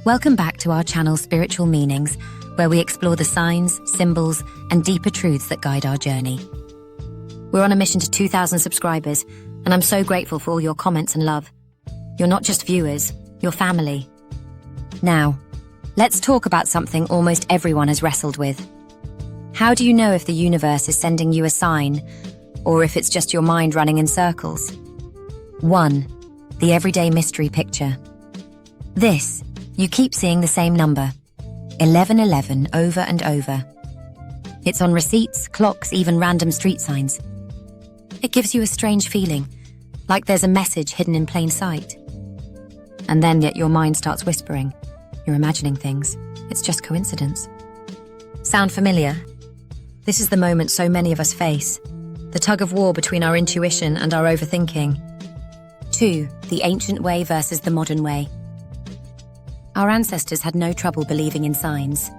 Welcome back to our channel Spiritual Meanings, where we explore the signs, symbols, and deeper truths that guide our journey. We're on a mission to 2,000 subscribers, and I'm so grateful for all your comments and love. You're not just viewers, you're family. Now, let's talk about something almost everyone has wrestled with. How do you know if the universe is sending you a sign, or if it's just your mind running in circles? 1. The everyday mystery picture. This, you keep seeing the same number, 1111, over and over. It's on receipts, clocks, even random street signs. It gives you a strange feeling, like there's a message hidden in plain sight. And then yet your mind starts whispering. You're imagining things. It's just coincidence. Sound familiar? This is the moment so many of us face. The tug of war between our intuition and our overthinking. 2. The ancient way versus the modern way. Our ancestors had no trouble believing in signs.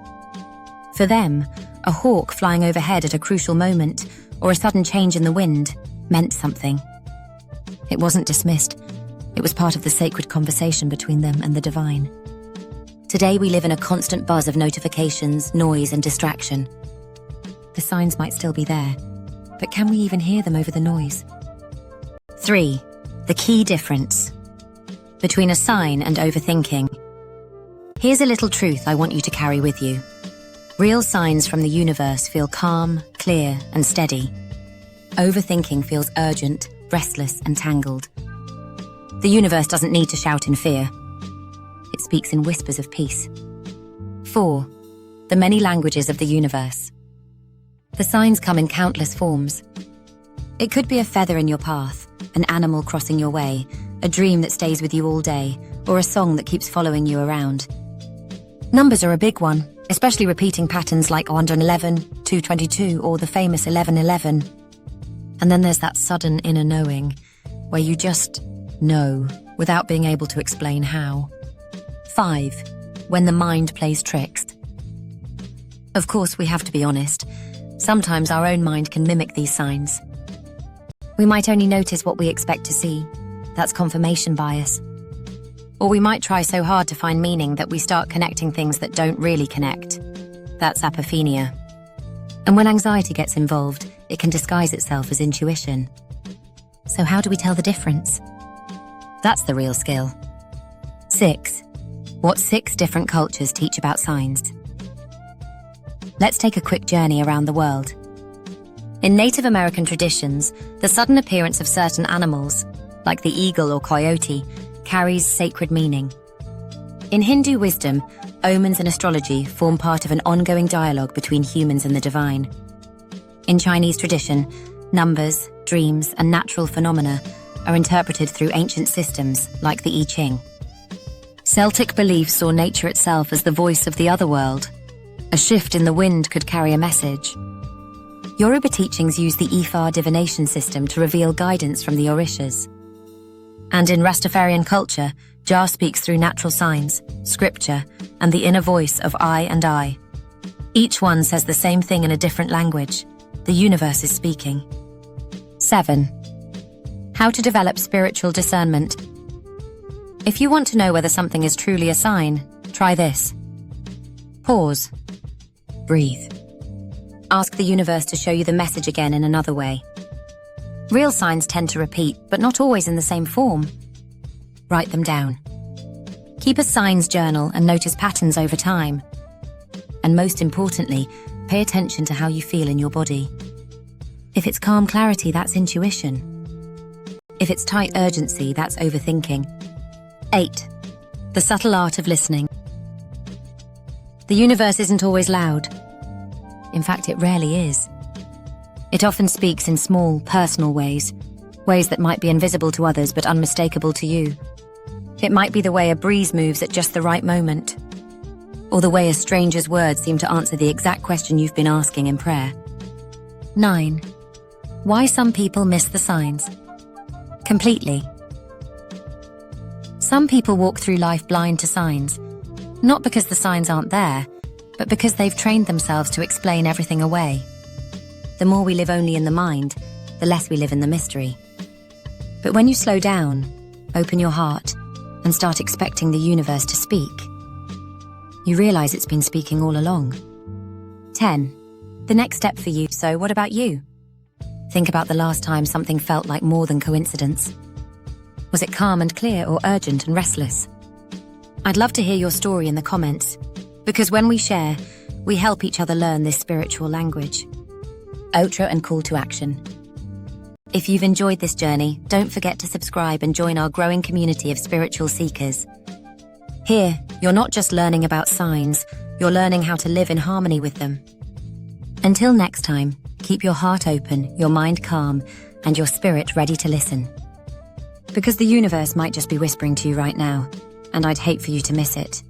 For them, a hawk flying overhead at a crucial moment or a sudden change in the wind meant something. It wasn't dismissed. It was part of the sacred conversation between them and the divine. Today we live in a constant buzz of notifications, noise, and distraction. The signs might still be there, but can we even hear them over the noise? 3. The key difference between a sign and overthinking. Here's a little truth I want you to carry with you. Real signs from the universe feel calm, clear, and steady. Overthinking feels urgent, restless, and tangled. The universe doesn't need to shout in fear. It speaks in whispers of peace. 4. The many languages of the universe. The signs come in countless forms. It could be a feather in your path, an animal crossing your way, a dream that stays with you all day, or a song that keeps following you around. Numbers are a big one, especially repeating patterns like 111, 222, or the famous 1111. And then there's that sudden inner knowing, where you just know, without being able to explain how. 5. When the mind plays tricks. Of course, we have to be honest. Sometimes our own mind can mimic these signs. We might only notice what we expect to see. That's confirmation bias. Or we might try so hard to find meaning that we start connecting things that don't really connect. That's apophenia. And when anxiety gets involved, it can disguise itself as intuition. So how do we tell the difference? That's the real skill. 6. What 6 different cultures teach about signs. Let's take a quick journey around the world. In Native American traditions, the sudden appearance of certain animals, like the eagle or coyote, carries sacred meaning. In Hindu wisdom, omens and astrology form part of an ongoing dialogue between humans and the divine. In Chinese tradition, numbers, dreams, and natural phenomena are interpreted through ancient systems like the I Ching. Celtic beliefs saw nature itself as the voice of the other world. A shift in the wind could carry a message. Yoruba teachings use the Ifa divination system to reveal guidance from the Orishas. And in Rastafarian culture, Jah speaks through natural signs, scripture, and the inner voice of I and I. Each one says the same thing in a different language. The universe is speaking. 7. How to develop spiritual discernment. If you want to know whether something is truly a sign, try this. Pause. Breathe. Ask the universe to show you the message again in another way. Real signs tend to repeat, but not always in the same form. Write them down. Keep a signs journal and notice patterns over time. And most importantly, pay attention to how you feel in your body. If it's calm clarity, that's intuition. If it's tight urgency, that's overthinking. 8. The subtle art of listening. The universe isn't always loud. In fact, it rarely is. It often speaks in small, personal ways that might be invisible to others but unmistakable to you. It might be the way a breeze moves at just the right moment, or the way a stranger's words seem to answer the exact question you've been asking in prayer. 9. Why some people miss the signs. Completely. Some people walk through life blind to signs, not because the signs aren't there, but because they've trained themselves to explain everything away. The more we live only in the mind, the less we live in the mystery. But when you slow down, open your heart, and start expecting the universe to speak, You realize it's been speaking all along. 10. The next step for you. So what about you? Think about the last time something felt like more than coincidence. Was it calm and clear or urgent and restless? I'd love to hear your story in the comments, because when we share, we help each other learn this spiritual language. Outro and call to action. If you've enjoyed this journey, don't forget to subscribe and join our growing community of spiritual seekers. Here, you're not just learning about signs, you're learning how to live in harmony with them. Until next time, keep your heart open, your mind calm, and your spirit ready to listen. Because the universe might just be whispering to you right now, and I'd hate for you to miss it.